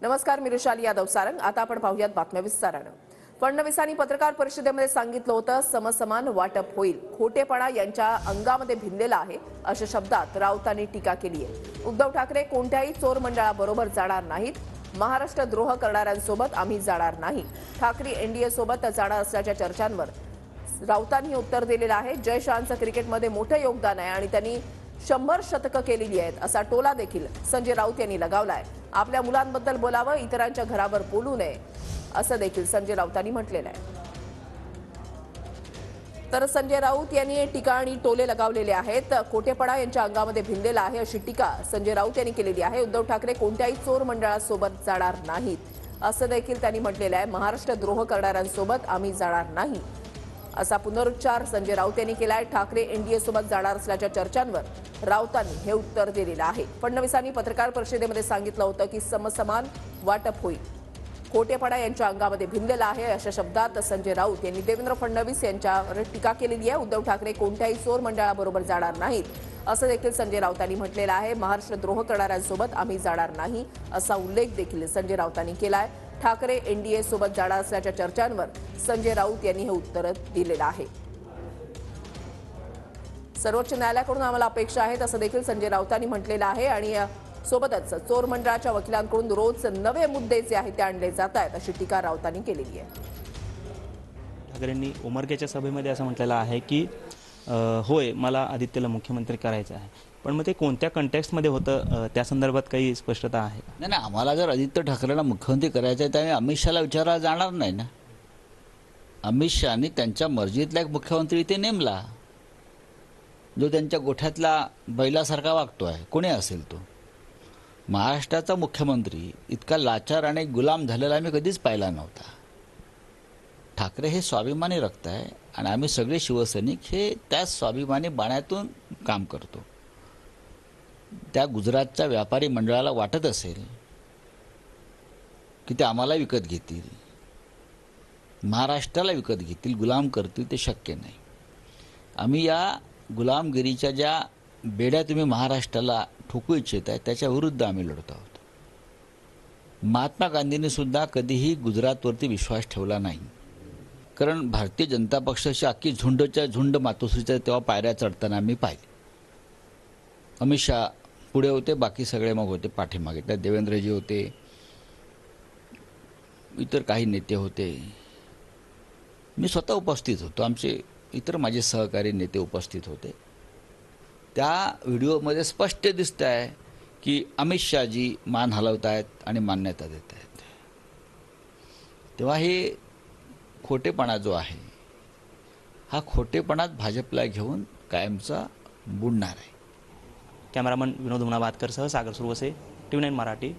नमस्कार, मी ऋषाली यादव सारंग। आता आपण पाहूयात बातम्या विस्ताराने। फडणवीसांनी पत्रकार परिषदेमध्ये सांगितलं होतं समसमान वाटप होईल, खोटेपणा यांच्या अंगामध्ये भिनलेला आहे अशा शब्दात राऊतांनी टीका केली आहे। उद्धव ठाकरे कोणत्याही चोर मंडळाबरोबर जाणार नाहीत, महाराष्ट्र द्रोह करणाऱ्यांसोबत आम्ही जाणार नाही, ठाकरे एनडीए सोबत जाणार असल्याच्या चर्चांवर राऊतांनी उत्तर दिलेलं आहे। जय शहांचं क्रिकेटमध्ये मोठं योगदान आहे आणि त्यांनी 100 शतकं केलेली आहेत असा टोला देखील संजय राऊत यांनी लगावलाय। आपल्या मुलांबद्दल बोलावं, इतरांच्या घरावर बोलू नये असं देखील संजय राऊतांनी म्हटलेलं आहे। तर संजय राऊत यांनी टीका आणि टोले लगावलेले आहेत। खोटेपणा यांच्या अंगामध्ये भिनलेला आहे अशी टीका संजय राऊत यांनी केलेली आहे। उद्धव ठाकरे कोणत्याही चोर मंडळासोबत जाणार नाहीत असं देखील त्यांनी म्हटलेलं आहे। महाराष्ट्र द्रोह करणाऱ्यांसोबत आम्ही जाणार नाही असा पुनरुच्चार संजय राऊत यांनी केलाय। ठाकरे एनडीए सोबत जाणार असल्याच्या चर्चांवर राऊतांनी हे उत्तर दिलेलं आहे। फडणवीसांनी पत्रकार परिषदेमध्ये सांगितलं होतं की समसमान वाटप होईल, खोटेपणा यांच्या अंगामध्ये भिनलेला आहे अशा शब्दात संजय राऊत यांनी देवेंद्र फडणवीस यांच्यावर टीका केलेली आहे। उद्धव ठाकरे कोणत्याही चोर मंडळाबरोबर जाणार नाहीत असं देखील संजय राऊतांनी म्हटलेलं आहे। महाराष्ट्र द्रोह करणाऱ्यांसोबत आम्ही जाणार नाही असा उल्लेख देखील संजय राऊतांनी केलाय। ठाकरे एनडीए सोबत जाणार असल्याच्या चर्चांवर संजय राऊत यांनी हे उत्तर दिलेलं आहे। सर्वोच्च न्यायालयाकडून आम्हाला अपेक्षा आहेत असं देखील संजय राऊतांनी म्हटलेलं आहे आणि सोबतच चोर मंडळाच्या वकिलांकडून रोज नवे मुद्दे जे आहेत ते आणले जात आहेत अशी टीका राऊतांनी केलेली आहे। ठाकरेंनी उमरग्याच्या सभेमध्ये असं म्हटलेलं आहे की होय, मला आदित्यला मुख्यमंत्री करायचं आहे, पण मग ते कोणत्या कंटेक्स्टमध्ये होतं त्या संदर्भात काही स्पष्टता आहे? नाही, आम्हाला जर आदित्य ठाकरेंना मुख्यमंत्री करायचं आहे तर आम्ही अमित शहाला विचारायला जाणार नाही ना। अमित शहानी त्यांच्या मर्जीतला एक मुख्यमंत्री ते नेमला, जो त्यांच्या गोठ्यातला बैलासारखा वागतो आहे, कोणी असेल तो। महाराष्ट्राचा मुख्यमंत्री इतका लाचार आणि गुलाम झालेला आम्ही कधीच पाहिला नव्हता। ठाकरे हे स्वाभिमानी रक्त आहे आणि आम्ही सगळे शिवसैनिक हे त्या स्वाभिमानी बाण्यातून काम करतो। त्या गुजरातच्या व्यापारी मंडळाला वाटत असेल की ते आम्हाला विकत घेतील, महाराष्ट्राला विकत घेतील, गुलाम करतील, ते शक्य नाही। आम्ही या गुलामगिरीच्या ज्या बेड्या तुम्ही महाराष्ट्राला ठोकू इच्छित आहे त्याच्या विरुद्ध आम्ही लढत आहोत। महात्मा गांधींनी सुद्धा कधीही गुजरातवरती विश्वास ठेवला नाही, कारण भारतीय जनता पक्षाची अख्खी झुंडच्या झुंड मातोश्रीच्या तेव्हा पायऱ्या चढताना आम्ही पाहिले। अमित शहा पुढे होते, बाकी सगळे मग होते पाठीमागे। त्यात देवेंद्रजी होते, इतर काही नेते होते, मी स्वतः उपस्थित होतो, आमचे इतर माझे सहकारी नेते उपस्थित होते। त्या व्हिडिओमध्ये स्पष्ट दिसत आहे की अमित शहाजी मान हलवत आहेत आणि मान्यता देत आहेत। तेव्हा हे खोटेपणा जो आहे हा खोटेपणात भाजपला घेऊन कायमचा बुडणार आहे। कॅमेरामन विनोद हुनाबादकर सह सागर सुरवसे, TV9 मराठी।